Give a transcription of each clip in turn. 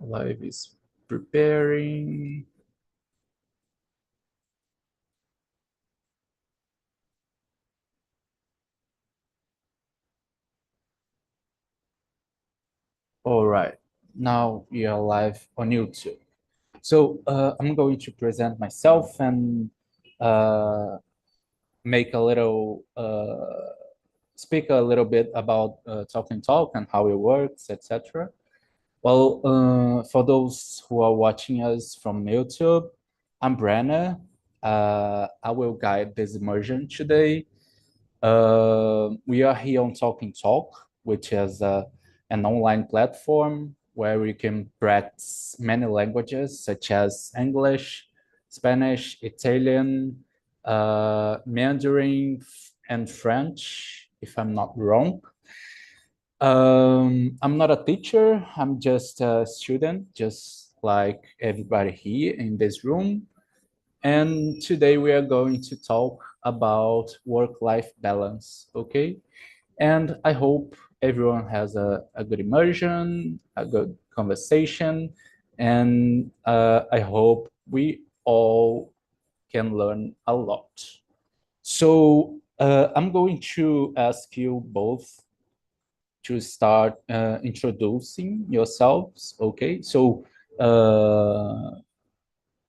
Live is preparing. All right, now we are live on YouTube. So I'm going to present myself and make a little, speak a little bit about TALKTNTALK and how it works, etc. Well, for those who are watching us from YouTube, I'm Brenna. I will guide this immersion today. We are here on TALKTNTALK, which is an online platform where we can practice many languages such as English, Spanish, Italian, Mandarin, and French, if I'm not wrong. I'm not a teacher, I'm just a student, just like everybody here in this room. And today we are going to talk about work-life balance, okay? And I hope everyone has a good immersion, a good conversation, and I hope we all can learn a lot. So I'm going to ask you both to start introducing yourselves, okay? So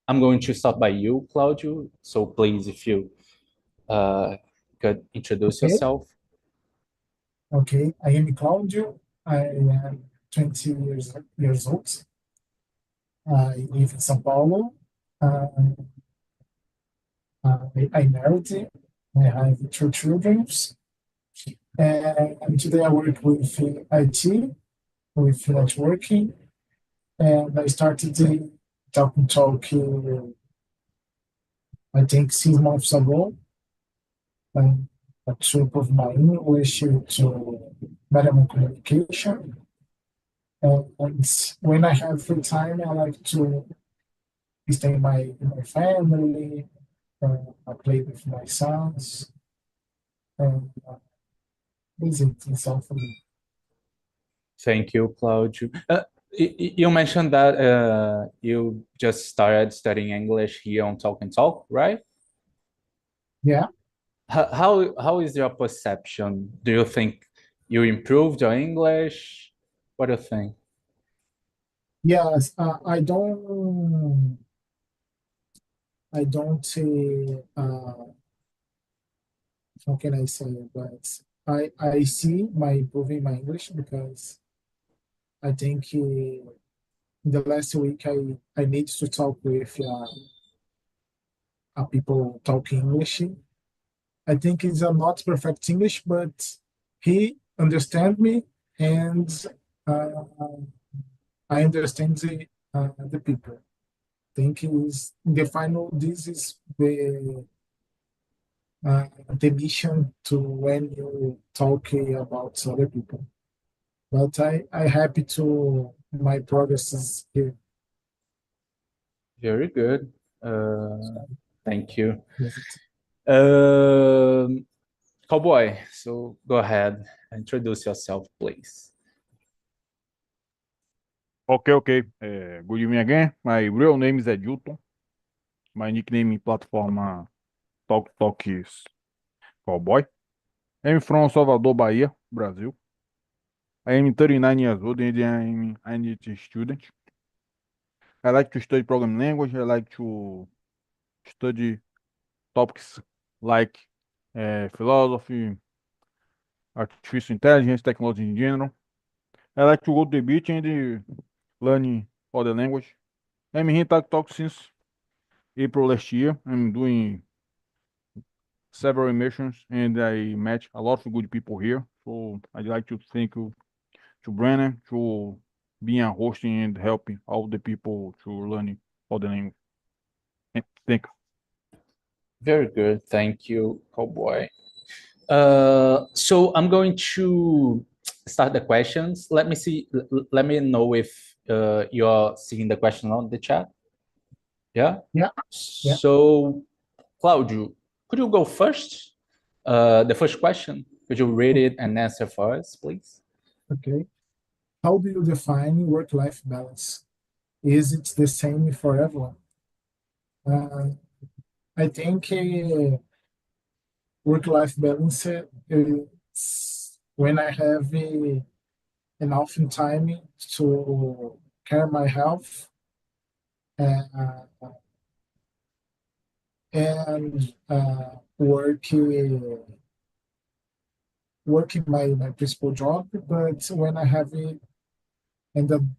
I'm going to start by you, Claudio. So please, if you could introduce Okay, yourself. okay. I am Claudio. I am 20 years old. I live in São Paulo. Uh, I married. I have two children. And today I work with IT, with networking. And I started the Talk, I think 6 months ago. And to improve my English, to better my communication. And when I have free time, I like to stay in my family. I play with my sons, and basically it's all for me. Thank you, Claudio. You mentioned that you just started studying English here on TALKTNTALK, right? Yeah, How is your perception? Do you think you improved your English? What do you think? yes. I don't say. How can I say it? But I see my improving my English because I think in the last week I need to talk with people talking English. I think it's a not perfect English, but he understand me, and uh, I understand the people. Think is the final. This is the mission to when you talk about other people. But I happy to my progress is here. Very good. Thank you. Yes, it- Cowboy, so go ahead, introduce yourself, please. Okay. Good evening again. My real name is Edilton. My nickname in platform Talk is Cowboy. I'm from Salvador, Bahia, Brazil. I am 39 years old and I'm an IT student. I like to study programming language. I like to study topics like philosophy, artificial intelligence, technology in general. I like to go to the beach and learn other language. I'm here in Talk since April last year. I'm doing several immersions and I met a lot of good people here. So I'd like to thank you to Brennan to being a hosting and helping all the people to learning all the language. Thank you. Very good, thank you, Cowboy. So I'm going to start the questions. Let me see. Let me know if you're seeing the question on the chat. Yeah. yeah, yeah. So, Claudio, could you go first? The first question. Could you read it and answer for us, please? Okay. How do you define work-life balance? is it the same for everyone? I think work-life balance is when I have enough time to care my health uh, and working my principal job. But when I have it, and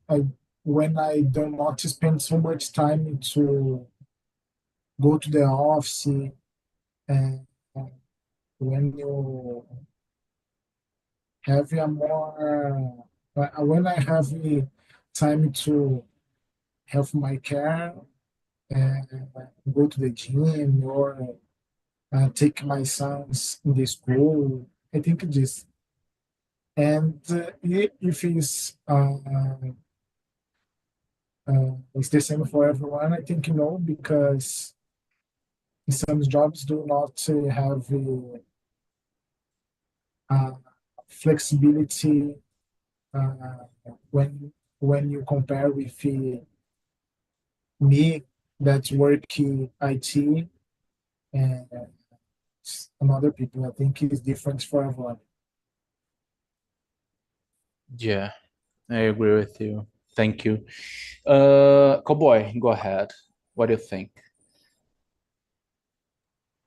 when I do not spend so much time to go to the office, and when you have a more when I have time to have my care and go to the gym or take my sons in the school. I think this. And if it's the same for everyone, I think no, because some jobs do not have uh, flexibility uh, when you compare with me that work in IT and some other people. I think it's different for everyone. Yeah, I agree with you. Thank you. Cowboy, go ahead. What do you think?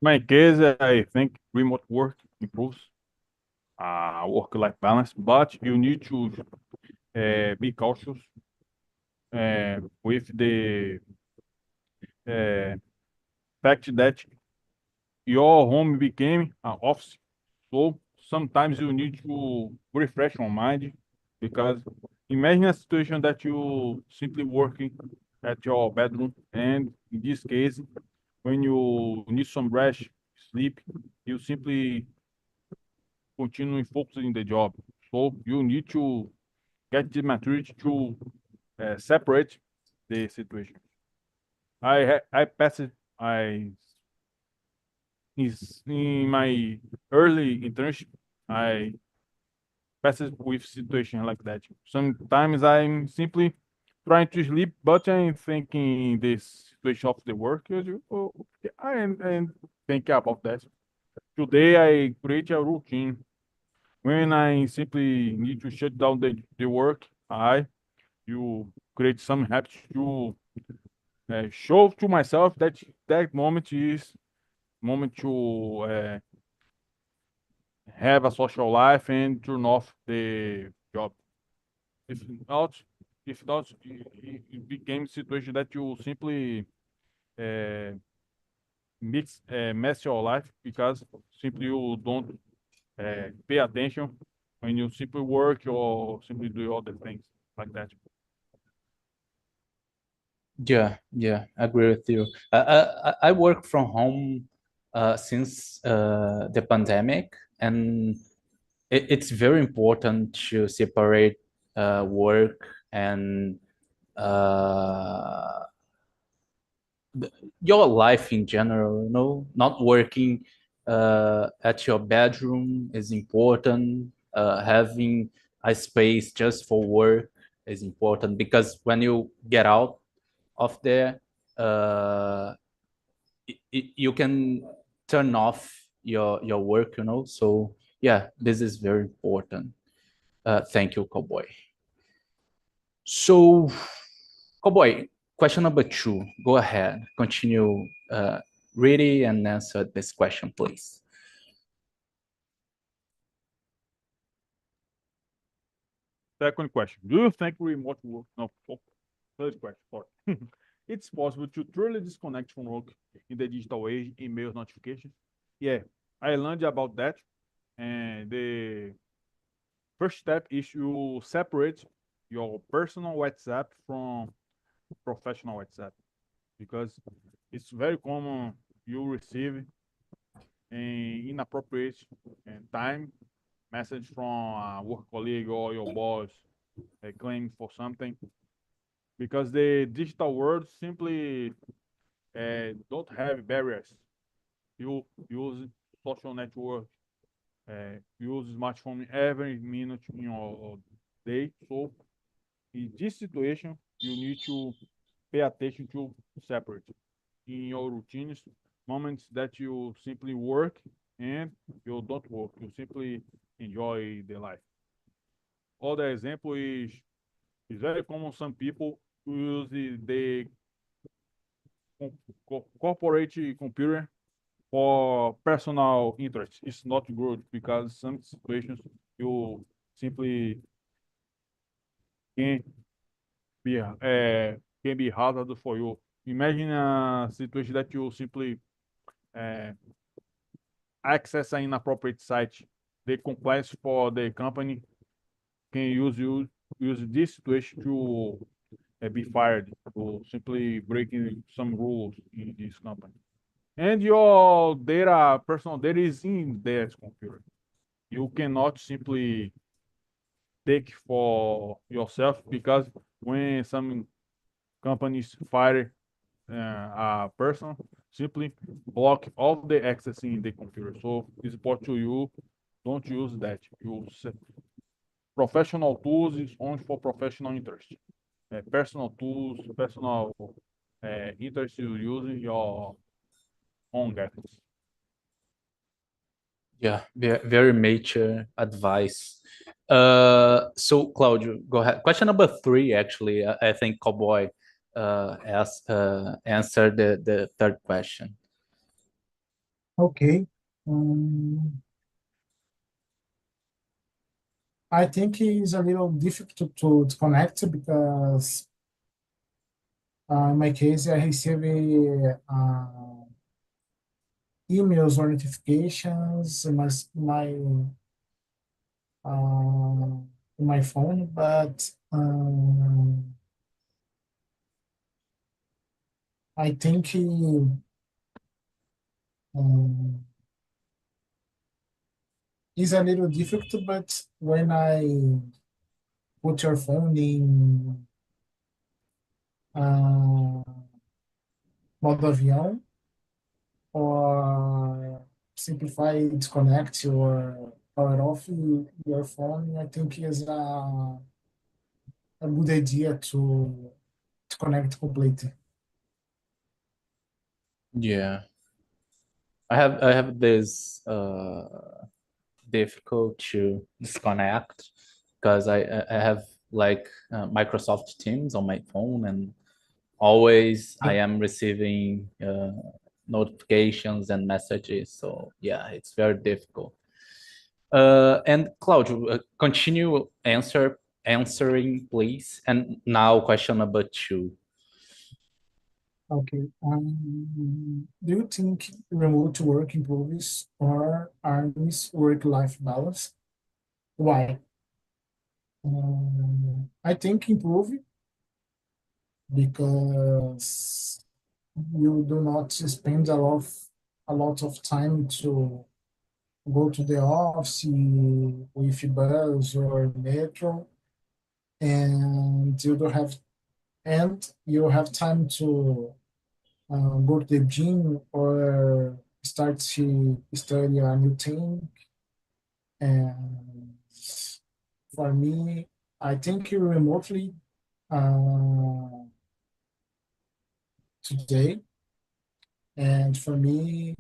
My case, I think remote work improves work-life balance, but you need to be cautious with the uh, fact that your home became an office. So sometimes you need to refresh your mind because imagine a situation that you simply working at your bedroom, and in this case, when you need some rest, sleep, you simply continue focusing in the job. So you need to get the maturity to separate the situation. I passed I is in my early internship. I passed with situation like that. Sometimes I'm simply trying to sleep, but I'm thinking this situation of the work. Oh, okay, I am thinking about that. Today I create a routine. When I simply need to shut down the work, I you create some habits to show to myself that that moment is moment to have a social life and turn off the job. If not, if not, it became a situation that you simply uh, mess your life because simply you don't pay attention when you simply work or simply do other things like that. Yeah, yeah, I agree with you. I work from home since the pandemic, and it's very important to separate work and uh, your life in general. You know, not working at your bedroom is important. Having a space just for work is important because when you get out of there, uh, you can turn off your work. You know, so yeah, this is very important. Thank you, Cowboy. So, Cowboy, question number two. Go ahead. Continue reading and answer this question, please. Second question: do you think remote work? No, third question. Sorry. It's possible to truly disconnect from work in the digital age, email notifications. Yeah, I learned about that, and the first step is you separate your personal WhatsApp from professional WhatsApp because it's very common you receive an inappropriate time message from a work colleague or your boss claiming for something because the digital world simply don't have barriers. You use social network, use smartphone every minute in your day. So in this situation, you need to pay attention to separate in your routines moments that you simply work and you don't work. You simply enjoy the life. Other example is very common. Some people use the corporate computer for personal interest. It's not good because some situations you simply can can be hazard for you. Imagine a situation that you simply uh, access an inappropriate site. The compliance for the company can use this situation to be fired for simply breaking some rules in this company. And your data, personal data, is in that computer. You cannot simply take for yourself because when some companies fire a person, simply block all the access in the computer. So it's important to you don't use that. Use professional tools is only for professional interest. Personal tools, personal interest you use in your own gadgets. Yeah, very mature advice. So Claudio, go ahead. Question number three, actually, I think Cowboy answered the third question. Okay. I think it's a little difficult to connect because in my case, I receive emails or notifications in uh, my phone, but I think um, it's a little difficult. But when I put your phone in uh, modo avião or simplify disconnect or power off your phone, I think is a good idea to connect completely. Yeah, I have this difficult to disconnect because I have like Microsoft Teams on my phone, and always I am receiving notifications and messages. So yeah, it's very difficult. And Claudio, continue answering, please. And now question number two. Okay. Do you think remote work improves or harms work-life balance? Why? I think improve because you do not spend a lot of time to go to the office with bus or metro, and you have time to go to the gym or start to study a new thing. And for me, I think remotely uh, today, and for me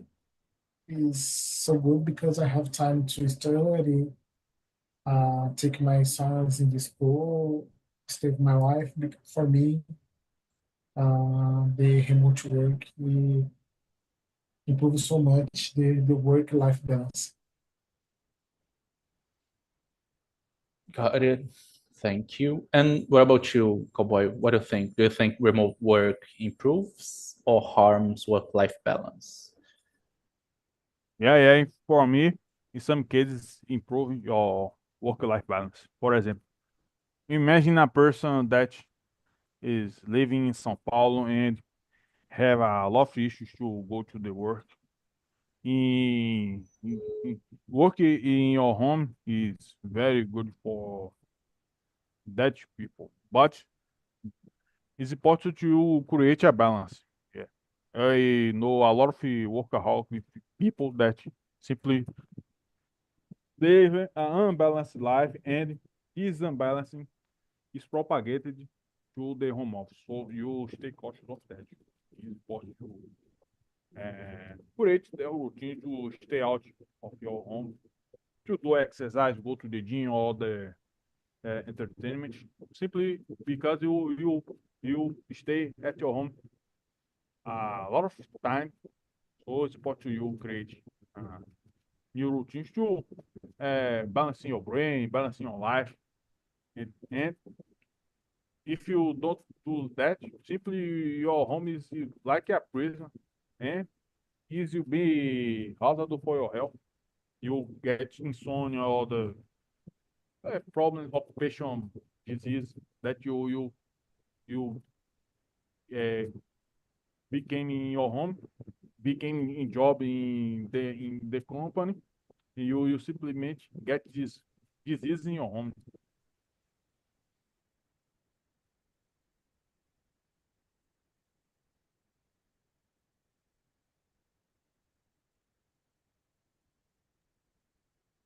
is so good because I have time to study, take my sons in the school, stay with my wife. For me, the remote work improves so much the work-life balance. Got it. Thank you. And what about you, Cowboy? What do you think? Do you think remote work improves or harms work-life balance? Yeah. For me, in some cases, improving your work-life balance. For example, imagine a person that is living in São Paulo and have a lot of issues to go to the work. Work in your home is very good for that people, but it's important to create a balance. Yeah, I know a lot of workaholic people that simply live an unbalanced life, and this unbalancing is propagated to the home office. So you stay cautious of that. It's important to create the routine to stay out of your home, to do exercise, go to the gym or the entertainment, simply because you stay at your home a lot of time. So it's important to you create new routines to balancing your brain, balancing your life, and if you don't do that, simply your home is like a prison, and is you be hazardous for your health. You get insomnia or the problem occupation disease that you uh, became in your home, became in job in the company. You simply get this disease in your home.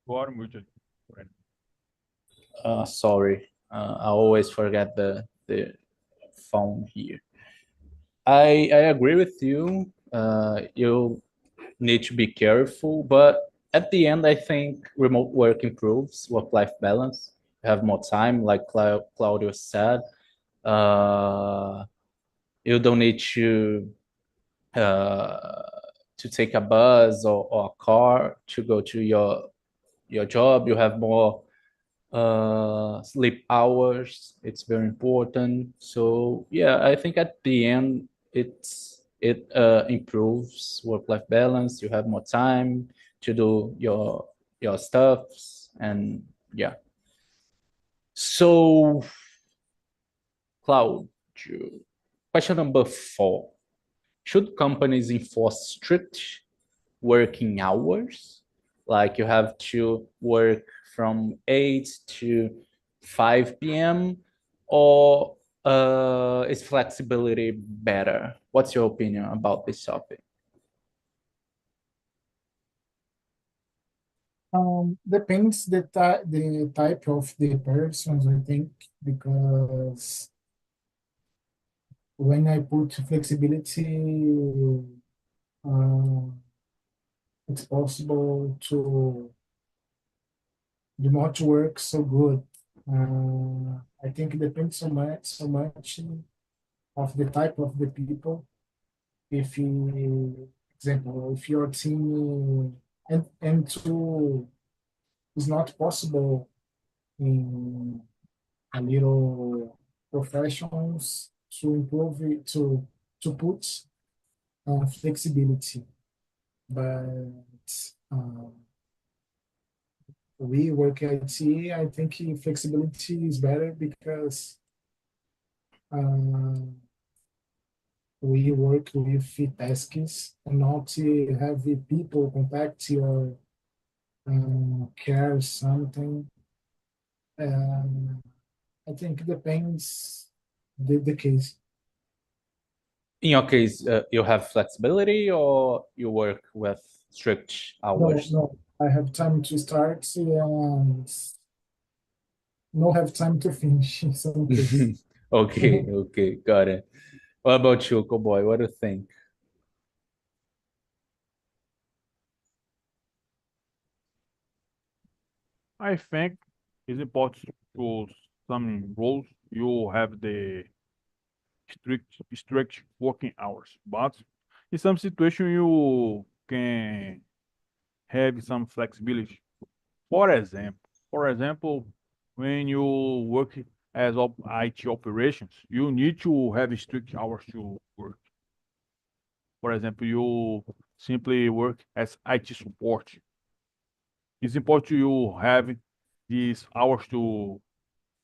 Agora, muito. Sorry, I always forget the phone here. I agree with you. You need to be careful, but at the end, I think remote work improves work-life balance. You have more time, like Claudio said. Uh, you don't need uh, to take a bus or a car to go to your job. You have more sleep hours. It's very important. So yeah, I think at the end it improves work-life balance. You have more time to do your stuffs, and yeah. So Cloud, question number 4: should companies enforce strict working hours? Like you have to work from 8 to 5 p.m., or is flexibility better? What's your opinion about this topic? Depends the type of the persons, I think, because when I put flexibility, uh, it's possible to do not work so good. I think it depends so much of the type of the people. If you, example, if your team and to is not possible in a little professions to improve it, to put flexibility, but uh, we work at IT. I think flexibility is better because uh, we work with tasks and not to have the people contact your care something. Um, I think it depends the case. In your case, you have flexibility or you work with strict No, hours? no, I have time to start and no have time to finish in some case. Okay, okay, got it. What about you, Cowboy? What do you think? I think it's important to some roles you have the strict working hours, but in some situation you can have some flexibility. For example, when you work as IT operations, you need to have strict hours to work. For example, you simply work as IT support. It's important you have these hours to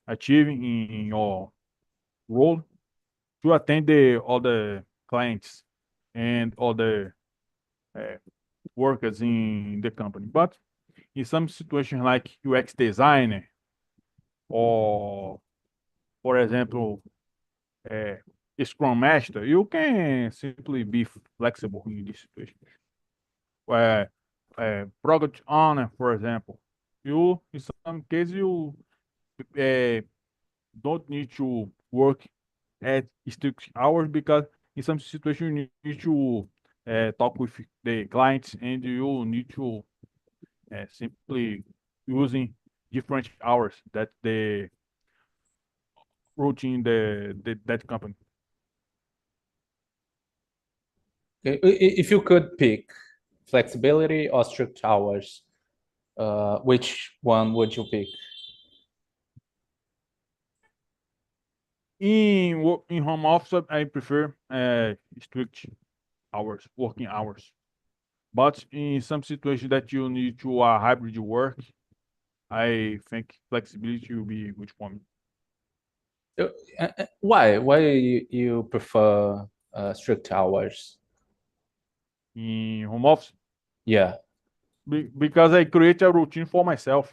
achieve in your role to attend the other clients and other uh, workers in the company. But in some situations like UX designer or, for example, uh, Scrum Master, you can simply be flexible in this situation. Uh, Product owner, for example, in some cases, you uh, don't need to work at strict hours because in some situation you need to talk with the clients and you need to simply using different hours that the routine that company. Okay. If you could pick flexibility or strict hours, which one would you pick? In home office, I prefer strict hours, working hours. But in some situations that you need to hybrid work, I think flexibility will be good for me. Why? Why you prefer strict hours? In home office, Yeah. because I create a routine for myself.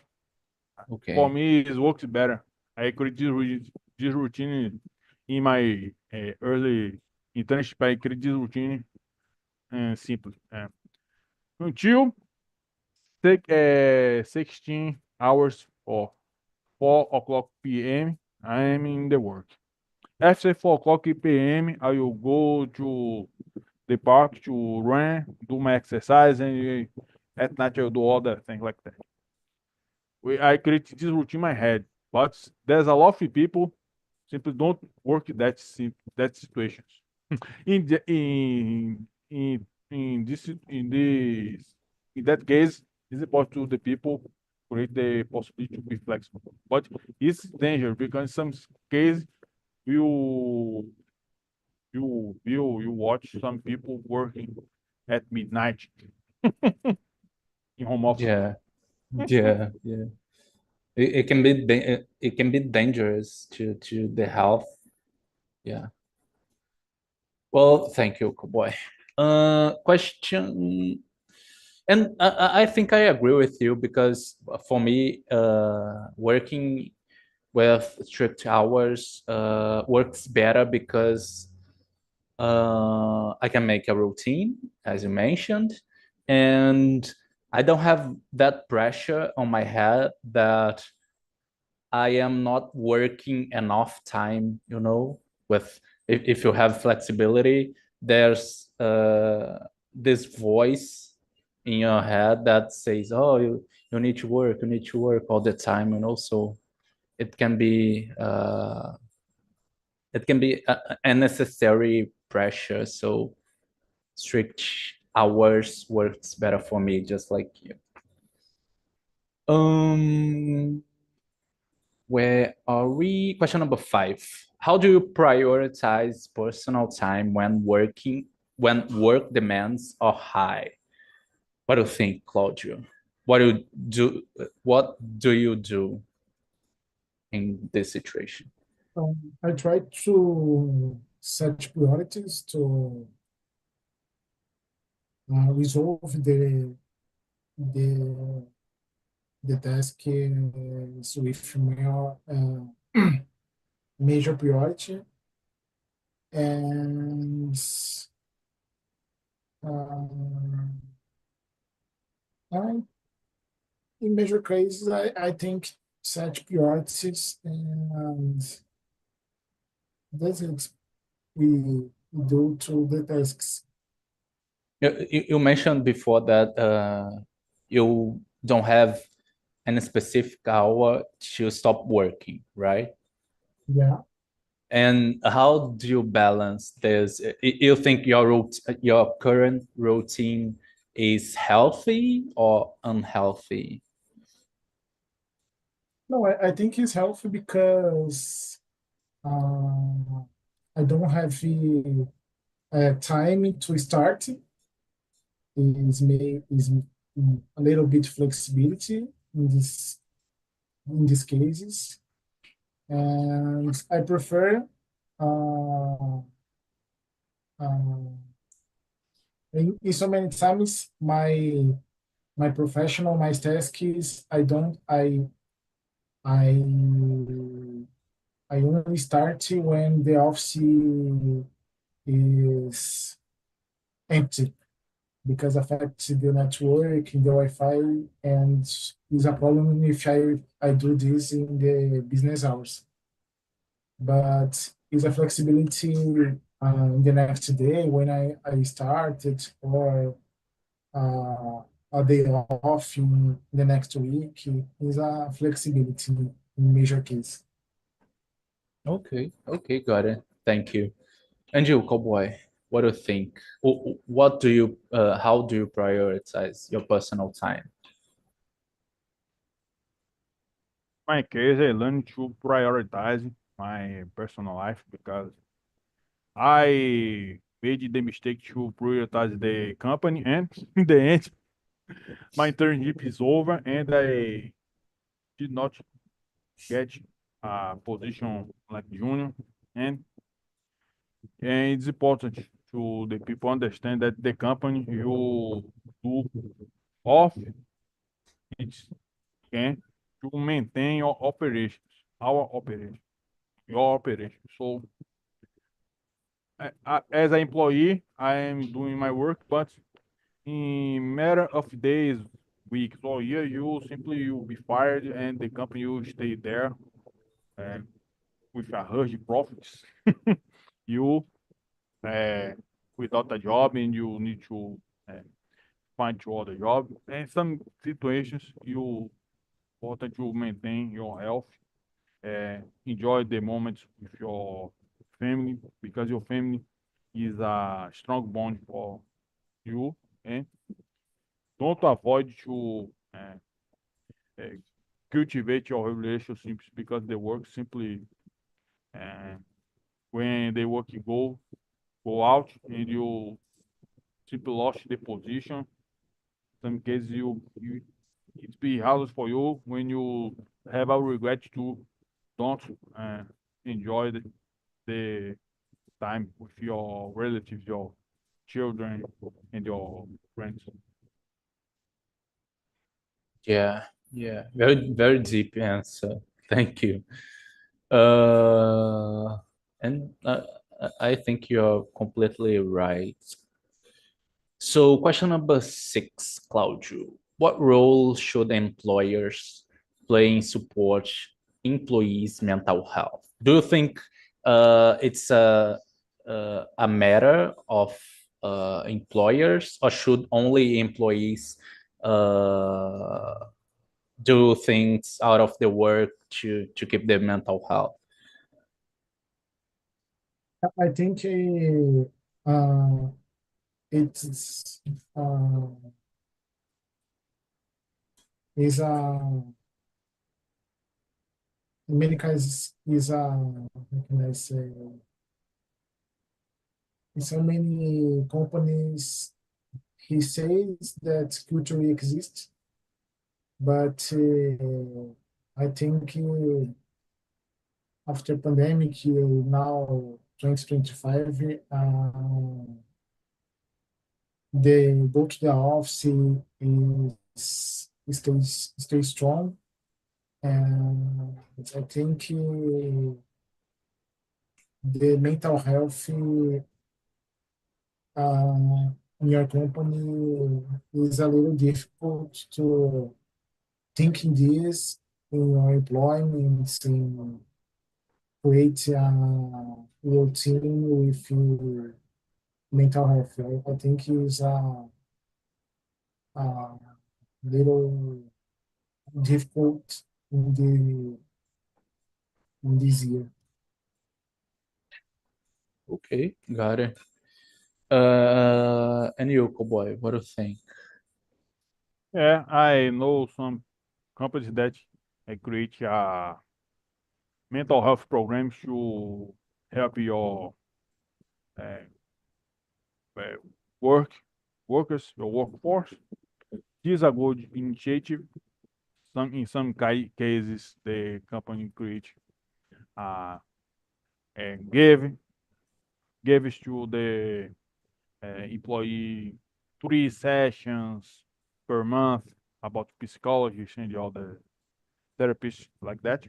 For Okay. me, it works better. I create this routine in my early internship. I create this routine simple. Until 16 hours or 4 o'clock p.m., I am in the work. After 4 o'clock p.m., I will go to the park to run, do my exercise, and at night I'll do other things like that. I create this routine in my head, but there's a lot of people simply don't work that situations. In the, in that case, it's important to the people create the possibility to be flexible. But it's dangerous because in some case you you watch some people working at midnight in home office. Yeah. Yeah. Yeah. It can be dangerous to the health. Yeah. Well, thank you, Cowboy. Question, and I think I agree with you because for me, working with strict hours works better because I can make a routine, as you mentioned, and I don't have that pressure on my head that I am not working enough time, with if you have flexibility, there's this voice in your head that says, oh, you need to work, you need to work all the time, so it can be unnecessary pressure. So strict hours works better for me, just like you. Where are we? Question number 5. How do you prioritize personal time when work demands are high? What do you think, Claudio? What do you do? What do you do in this situation? I try to set priorities to resolve the the task is with more major priority, and um, I, in major cases, I think set priorities, and that's it. We do to the tasks. You mentioned before that you don't have any specific hour to stop working, right? Yeah. And how do you balance this? You think your current routine is healthy or unhealthy? No, I think it's healthy because I don't have the time to start. Is a little bit flexibility in these cases, and I prefer uh, uh, in so many times my professional my task is I I only start when the office is empty because affects the network, the Wi-Fi, and is a problem if I do this in the business hours. But is a flexibility the next day when I started, or a day off in the next week. Is a flexibility in major case. Okay, okay, got it. Thank you. And you, Cowboy, what do you think? What do you, how do you prioritize your personal time? My case, I learned to prioritize my personal life because I made the mistake to prioritize the company, and in the end, my internship is over, and I did not get a position like junior. And it's important to the people understand that the company you do off its can to maintain your operations, our operation, your operation. So as an employee, I am doing my work, but in matter of days, weeks, or year, you'll be fired, and the company will stay there uh, with a huge profits. You uh, without a job, and you need to uh, find your other job. And some situations, you important to maintain your health, enjoy the moments with your family, because your family is a strong bond for you, and don't avoid to uh, cultivate your relationships, because the work simply uh, when the work go out and you simply lost the position. Some cases you it's be hard for you when you have a regret to don't uh, enjoy the time with your relatives, your children, and your friends. Yeah, yeah, very, very deep answer. Thank you. Uh, and I think you're completely right. So, question number six, Claudio. What role should employers play in support employees' mental health? Do you think it's a matter of employers, or should only employees uh, do things out of the work to keep their mental health? I think it's is a in many cases is a, how can I say, in so many companies he says that culture exists, but I think after pandemic, now 2025, they go to the office is stay strong, and I think the mental health in your company is a little difficult to think in this in your employment, in create a routine with mental health. I think is a little difficult in this year. Okay, got it. And you, Cowboy, what do you think? Yeah, I know some companies that create mental health programs to help your uh, uh, work workers, your workforce. This is a good initiative. In some cases, the company create uh, and gives to the employee 3 sessions per month about psychology and all the therapists like that.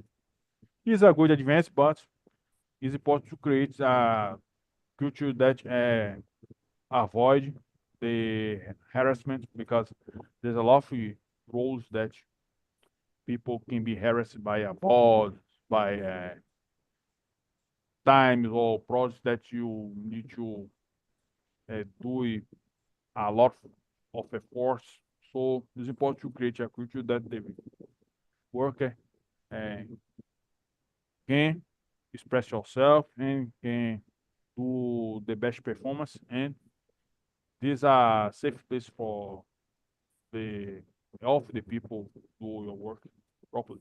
It's a good advance, but it's important to create a culture that avoid the harassment, because there's a lot of roles that people can be harassed by a boss, by times or projects that you need to do a lot of efforts. So it's important to create a culture that the worker uh, can express yourself and can do the best performance. And this is a safe place for the all of the people do your work properly.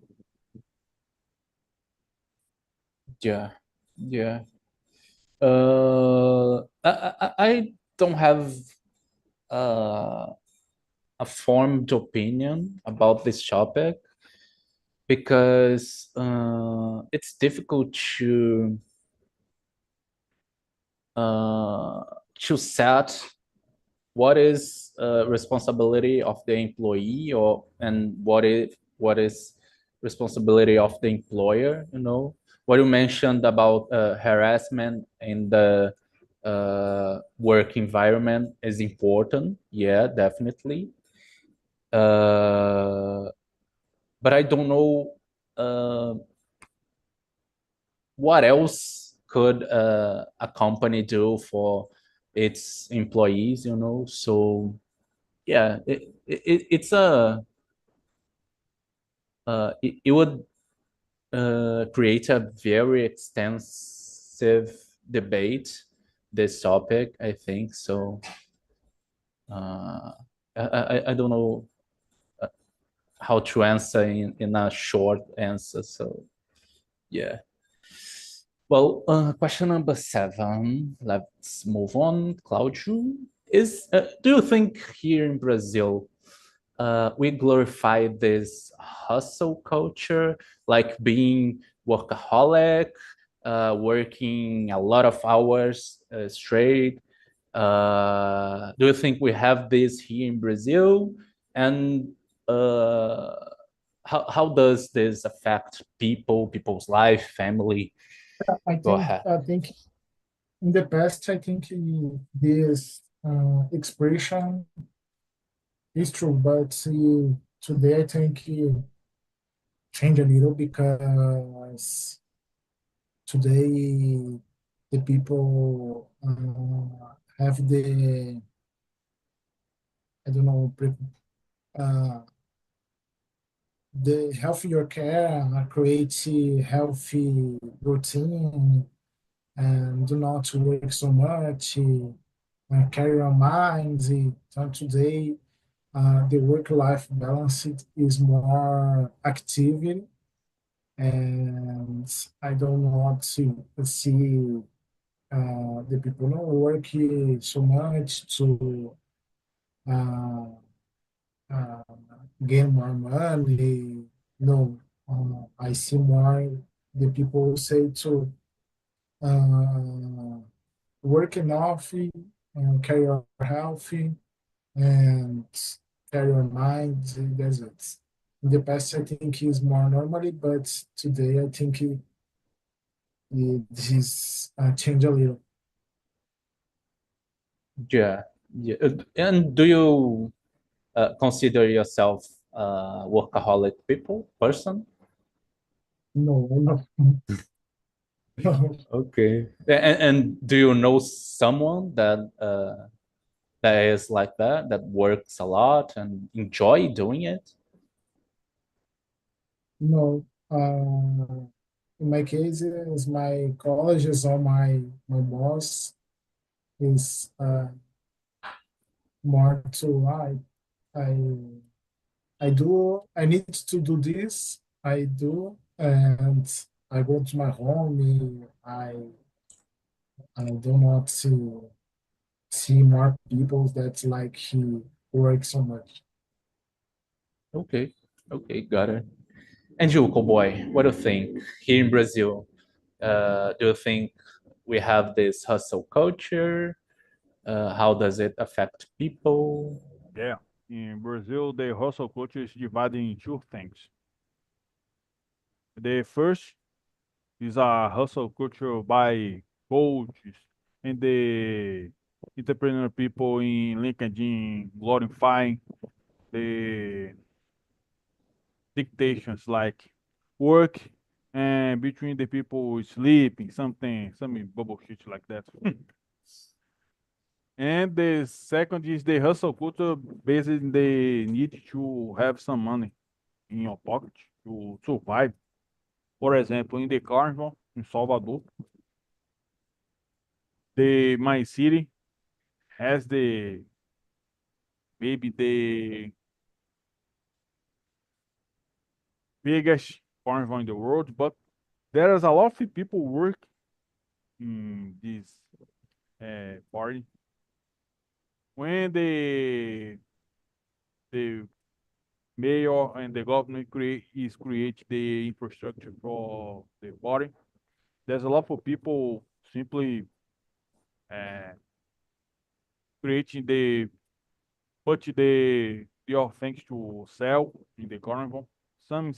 Yeah, yeah. I don't have uh, a formed opinion about this topic because it's difficult uh, to set what is responsibility of the employee or and what is responsibility of the employer. What you mentioned about harassment in the work environment is important. Yeah, definitely. But I don't know uh, what else could a company do for its employees. So yeah, it would create a very extensive debate, this topic, I think. So uh, I don't know how to answer in a short answer. So yeah. Well, question number 7. Let's move on. Claudio, do you think here in Brazil we glorify this hustle culture, like being workaholic, working a lot of hours straight? Do you think we have this here in Brazil? And uh, how does this affect people's life, family? I Go think ahead. I think in the past, I think this expression is true, but today I think it changed a little because today the people have the, I don't know, uh, the healthier care, create a healthy routine, and do not work so much, carry our minds. So today, the work-life balance is more active, and I don't want to see the people not working so much to uh, uh, gain more money. No, I see more the people say to uh, working healthy and carry your healthy and carry your mind. That's it. In the past, I think is more normally, but today I think it is changed a little. Yeah, yeah. And do you consider yourself a workaholic person? No, no, no, Okay. And do you know someone that is like that works a lot and enjoy doing it? no. In my case, is my colleges or my boss is more to I I need to do this. I do, and I go to my home. I do not see more people that like he works so much. Okay. Okay, got it. And you, Cowboy, what do you think? Here in Brazil, do you think we have this hustle culture? How does it affect people? Yeah. In Brazil, the hustle culture is divided in two things. The first is a hustle culture by coaches and the entrepreneur people in LinkedIn glorifying the dictations like work and between the people sleeping, something, some bubble shit like that. And the second is the hustle culture based in the need to have some money in your pocket to survive. For example, in the carnival in Salvador, my city has the maybe the biggest carnival in the world, but there is a lot of people work in this party. When the mayor and the government create the infrastructure for the party, there's a lot of people simply uh, creating the put your things to sell in the carnival. Some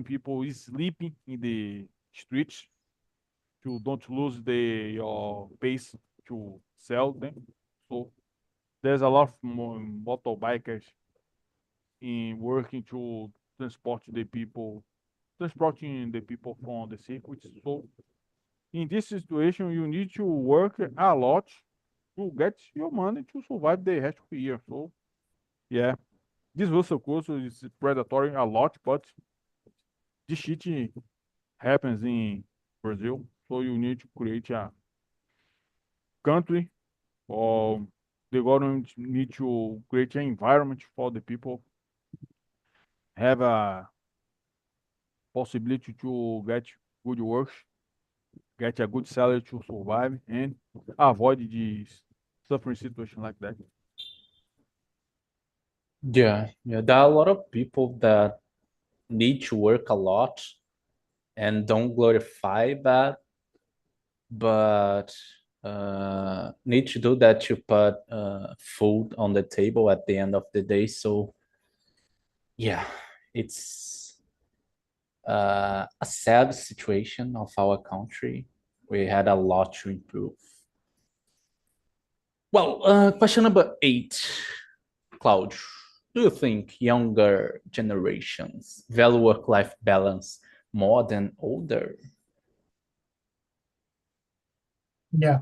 people is sleeping in the streets to don't lose your pace to sell them. So there's a lot of motorbikers in working to transporting the people from the circuit. So in this situation, you need to work a lot to get your money to survive the rest of the year. So yeah, this hustle culture is predatory a lot, but this shit happens in Brazil. So you need to create a country or the government need to create an environment for the people have a possibility to get good work, get a good salary to survive, and avoid this suffering situation like that. Yeah, there are a lot of people that need to work a lot and don't glorify that, but need to do that to put food on the table at the end of the day. So yeah, it's a sad situation of our country. We had a lot to improve. Well, question number 8, Claudio. Do you think younger generations value work-life balance more than older? Yeah,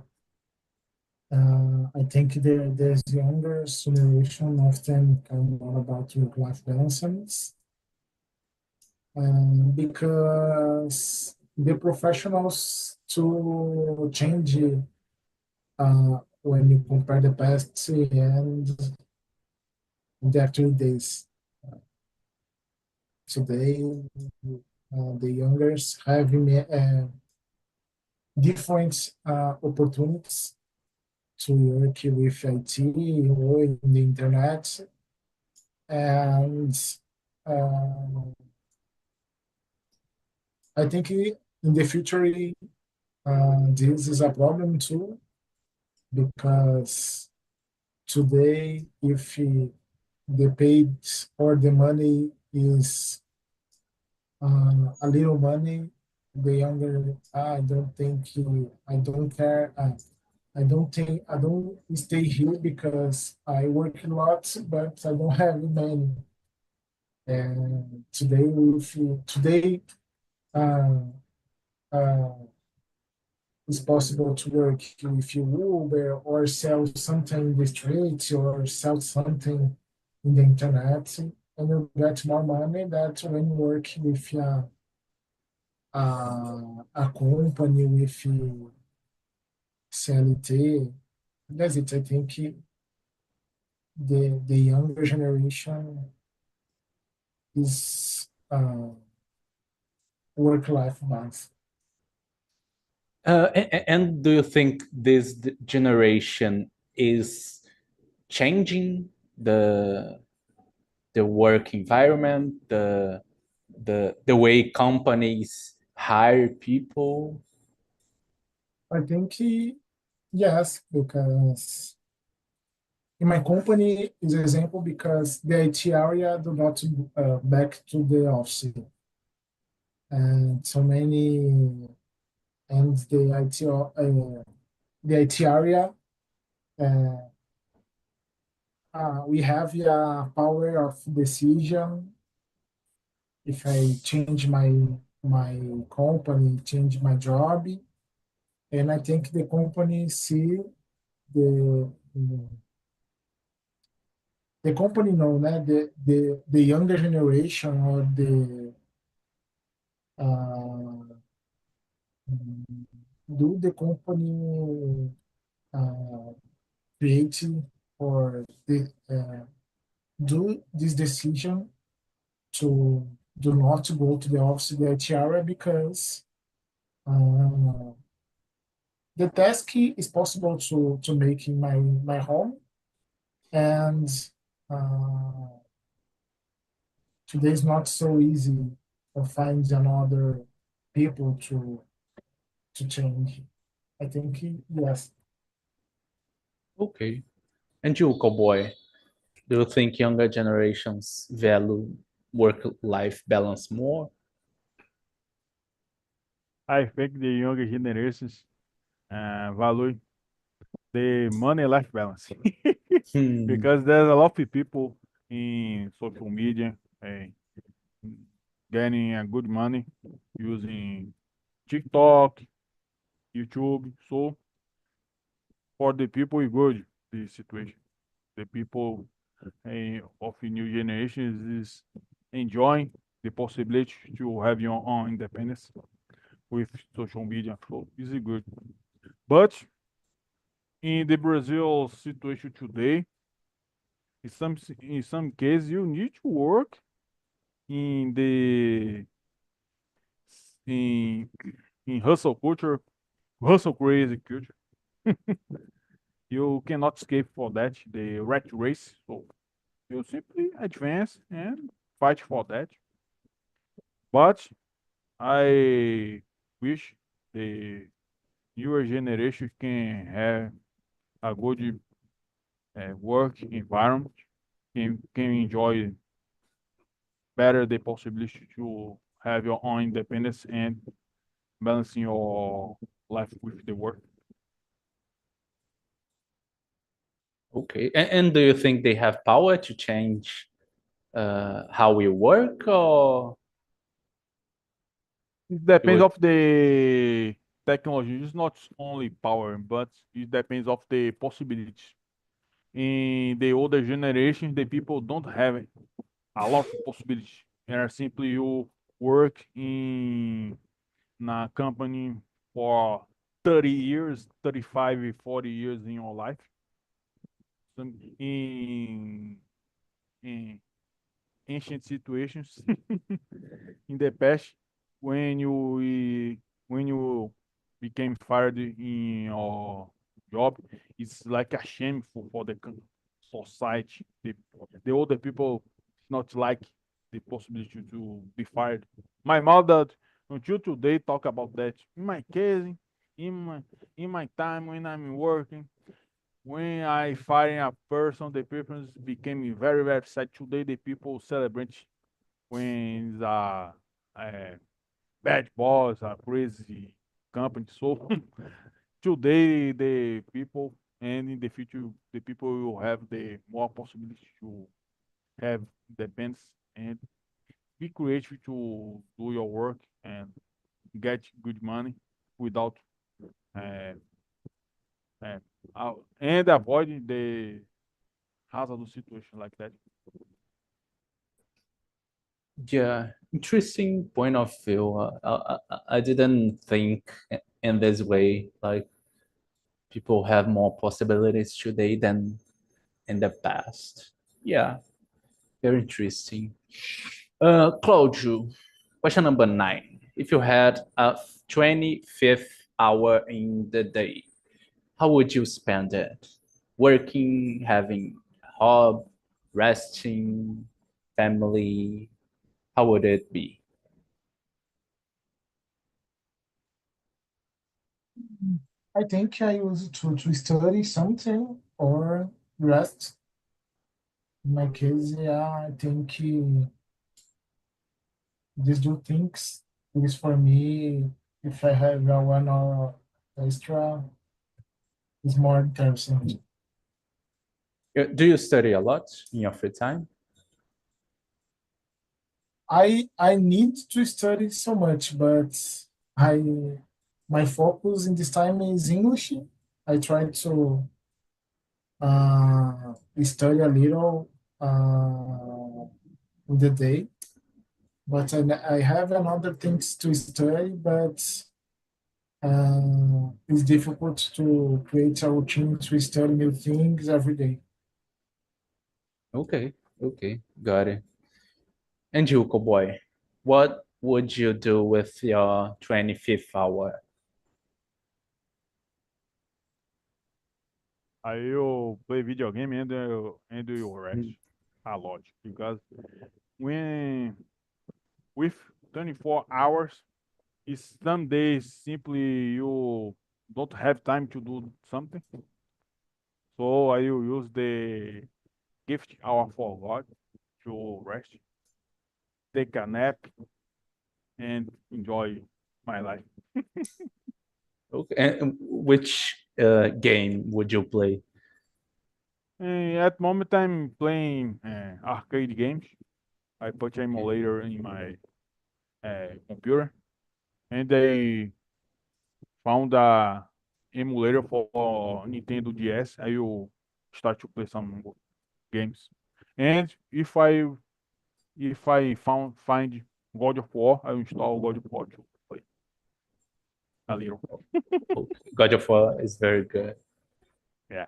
I think there's younger generation often kind of about work-life balance, because the professionals to change when you compare the past and the actual days. Today, the youngers have different opportunities to work with IT or in the internet, and uh, I think in the future this is a problem too, because today if the paid or the money is a little money, the younger, I don't think I don't care. I don't think I don't stay here because I work a lot, but I don't have money. And today, uh, uh, it's possible to work with Uber or sell something in the street or sell something in the internet, and you get more money that when you work with a company with CLT. That's it. I think the younger generation is work-life balance. And do you think this generation is changing the work environment, the way companies hire people? I think yes, because in my company is an example because the IT area do not back to the office, and so many and the IT area uh, we have a power of decision if I change my company, change my job, and I think the company see the the company know, né, the younger generation or the uh, do the company creating or do this decision to do not go to the office that area because uh, the task is possible to make in my home, and uh, today is not so easy to find another people to change. I think yes. Okay. And you, cowboy, do you think younger generations value work-life balance more? I think the younger generations value the money-life balance Hmm. because there's a lot of people in social media uh, getting a good money using TikTok, YouTube. So for the people, it's good the situation. The people of the new generations is enjoying the possibility to have your own independence with social media. So this is good. But in the Brazil situation today, in some cases you need to work in the in in hustle culture, hustle crazy culture. You cannot escape for that, the rat race. So you simply advance and fight for that. But I wish the newer generation can have a good work environment, can enjoy better the possibility to have your own independence and balancing your life with the work. Okay. And do you think they have power to change how we work, or It you depends would? of the technology. It's not only power, but it depends of the possibilities. In the older generation, the people don't have a lot of possibilities. They are simply you work in a company for 30 years, 35, 40 years in your life. In ancient situations in the past when you became fired in your job, it's like a shameful for the society. The older people not like the possibility to be fired. My mother until today talk about that. In my case, in my in my time when I'm working, when I firing a person, the people became very, very sad. Today, the people celebrate when a bad boss, a crazy company. So today, the people and in the future, the people will have the more possibility to have depends and be creative to do your work and get good money without uh, uh, and avoid the hazardous situation like that. Yeah, interesting point of view. I didn't think in this way. Like people have more possibilities today than in the past. Yeah, very interesting. Claudio, question number 9. If you had a 25th hour in the day, how would you spend it? Working, having a hobby, resting, family? How would it be? I think I use to study something or rest. In my case, yeah, I think these two things is for me. If I have a 1 hour extra, is more interesting. Do you study a lot in your free time? I need to study so much, but I my focus in this time is English. I try to study a little in the day, but I have another things to study, but it's difficult to create a routine to study new things every day. Okay, okay, got it. And you, cowboy, what would you do with your 25th hour? Aí eu play video game and you rest Mm. a lot because when with 24 hours, is some days simply you don't have time to do something. So I will use the gift hour for God to rest, take a nap, and enjoy my life. Okay, and which game would you play? At the moment, I'm playing arcade games. I put emulator in my computer, and I found a emulator for Nintendo DS. I will start to play some games. And if I find God of War, I will install God of War to play a little. Okay. God of War is very good. Yeah.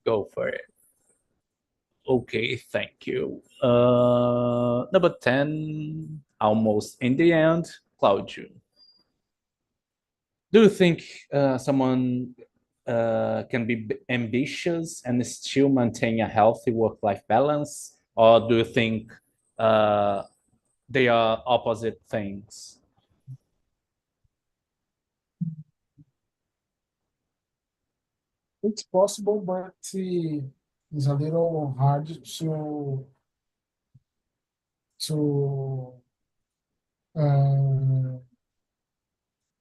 Go for it. Okay, thank you. Number 10, almost in the end, Claudio. Do you think someone can be ambitious and still maintain a healthy work-life balance, or do you think uh, they are opposite things? It's possible, but it's a little hard to uh,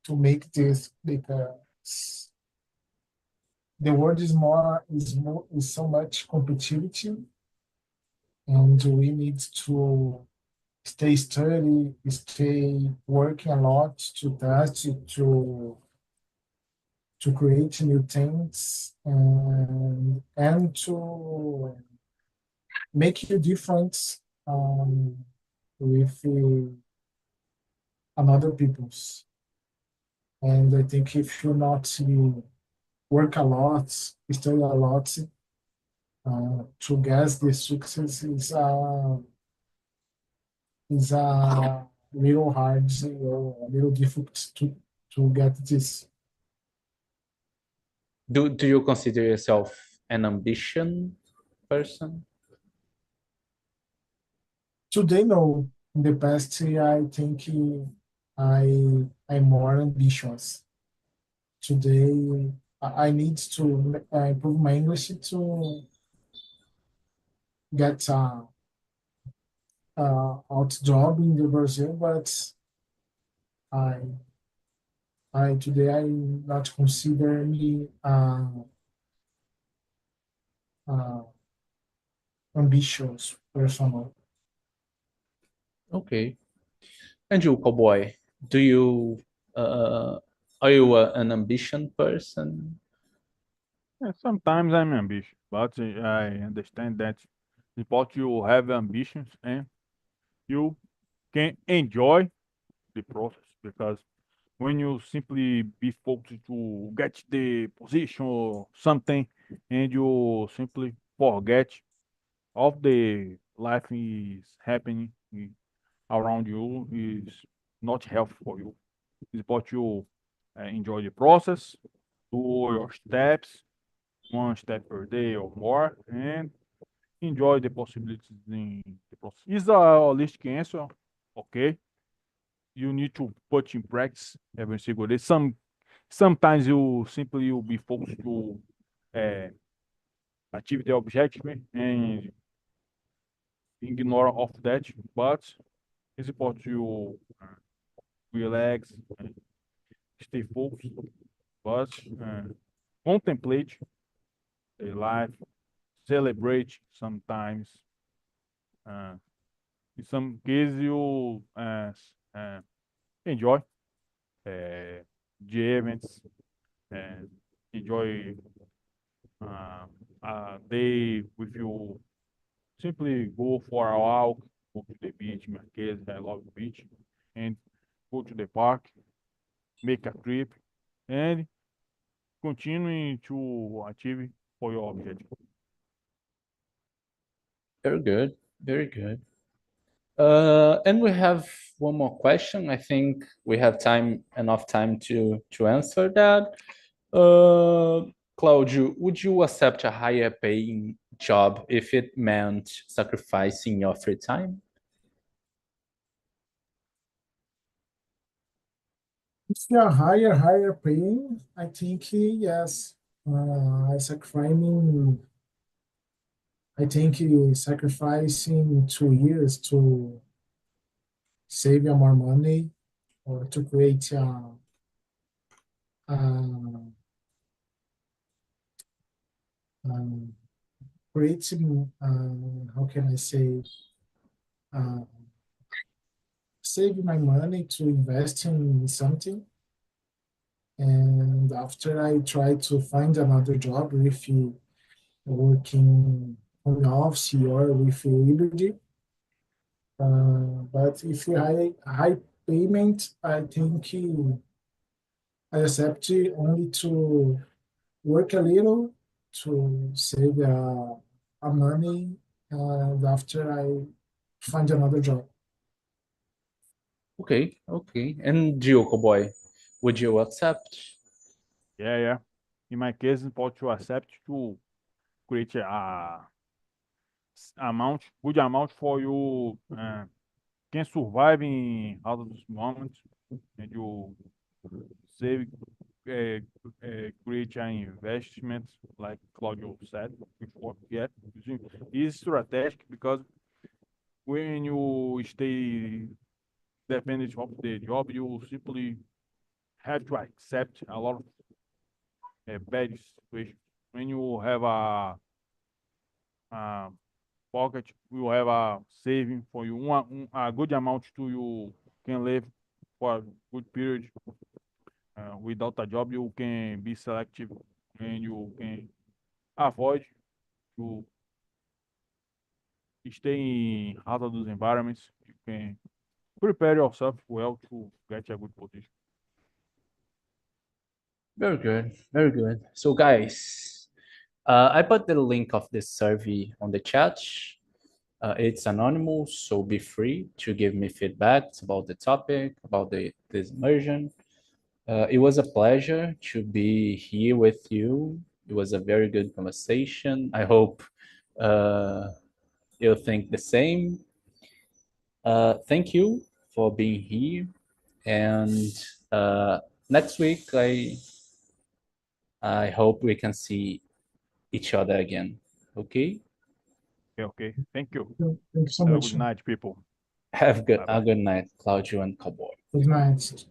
to make this because the world is so much competitive, and we need to stay study, stay working a lot to test to create new things and to make a difference with another people's. And I think if you not work a lot, study a lot, to get the success is a little hard or a little difficult to get this. Do you consider yourself an ambition person? Today, no. In the past, I think I'm more ambitious. Today, I need to improve my English to get out job in the Brazil, but I I today I not consider me uh, ambitious person. Okay. And you, cowboy, do you are you an ambition person? Sometimes I'm ambitious, but I understand that it's important you have ambitions and you can enjoy the process because when you simply be focused to get the position or something and you simply forget of the life is happening around you is not healthy for you. It's about you enjoy the process, do your steps, one step per day or more, and enjoy the possibilities in the process. It's a holistic answer, okay? You need to put in practice every single day. Sometimes you simply will be focused to uh, achieve the objective and ignore of that, but it's important to relax, stay focused, but contemplate the life, celebrate sometimes, uh, in some cases you enjoy the events and enjoy a day with you. Simply go for a walk, go to the beach. In my case, I love the beach, and go to the park, make a trip, and continuing to achieve for your objective. Very good. Very good. And we have one more question. I think we have enough time to answer that. Claudio, would you accept a higher paying job if it meant sacrificing your free time? If you are higher paying, I think yes. Sacrificing, I think sacrificing 2 years to save you more money or to create a creating how can I say uh, save my money to invest in something, and after I try to find another job with you working on office or with hybrid. But if you high payment, I think I accept only to work a little to save a money, and after I find another job. Okay, okay. And you, boy, would you accept? Yeah. In my case, important to accept to create a good amount for you can survive in all of those moments, and you save, create an investment like Claudio said before. Yeah, is strategic because when you stay dependent of the job, you simply have to accept a lot of bad situations. When you have a pocket, you have a saving for you, a good amount to you can live for a good period. Without a job, you can be selective and you can avoid to stay in hazardous environments. You can prepare yourself well to get a good position. Very good, very good. So, guys, I put the link of this survey on the chat. It's anonymous, so be free to give me feedback about the topic, about this immersion. It was a pleasure to be here with you. It was a very good conversation. I hope you'll think the same. Thank you for being here. And next week, I hope we can see each other again. Okay? Okay. Thank you. Thank you so Have a much. good night, people. Have Bye a bye. good night, Claudio and Cowboy. Good night.